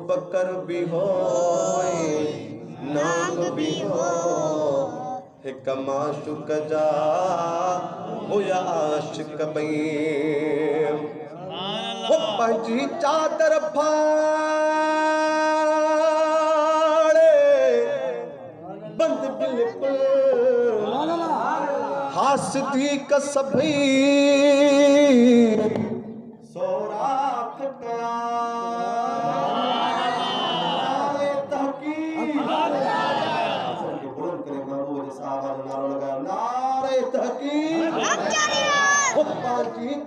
बकर भी हो नांग भी हो हिक माशुक जा हुया आशिक बई वो पंजी चादर फाड़े बंद बिल्कुल हासदी कसभी सोराख का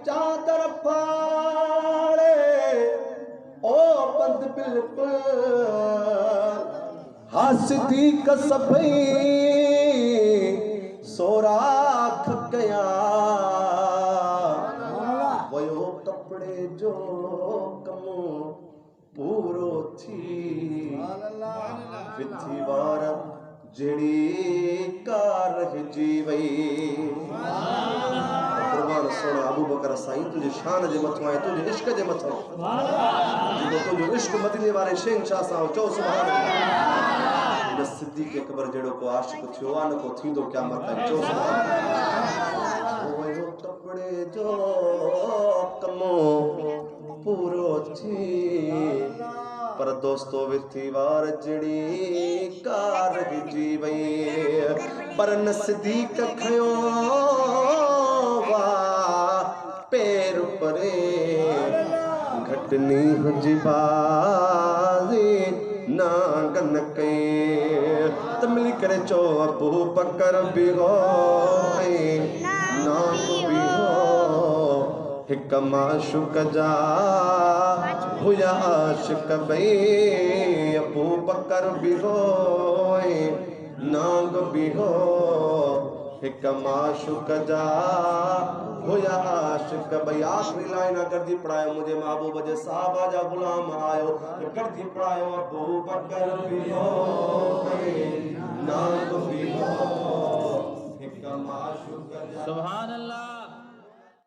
चादर फाड़े ओ बंद बिल्कुल हंसदी कसभी सोराख गया वो कपड़े जो कम पूरो थी विथी वार जड़ी कार जी वई सोना अबू बकर साईं तुझे शान जे मथो है तुझे इश्क जे मथो जो तुझो इश्क मदीने वाले शहंशाह सां चो सुभान अल्लाह सिद्दीक़ अकबर जेड़ो को आशिक थियो आ न को थींदो क़यामत ताईं चो सुभान अल्लाह वो कपड़े जो कमो पूरो थी पर दोस्तों विथी वार जड़ी कार जी वई पर नज़दीक खयो पैर परे घटनी हुजी बाजी नागन के तमिल करे चो अबू बकर भी हो नाग भी हो हिक माशुक जा हुया आशिक बई अबू बकर भी हो नाग भी हो हिक माशुक जा हुया आशिक बई आखिरी लाइन अगर दी पढ़ायो मुझे महबूब जे साहबा जा गुलाम आयो कर दी पढ़ायो अबू बकर भी हो नाग भी हो हिक माशुक जा सुभान अल्लाह।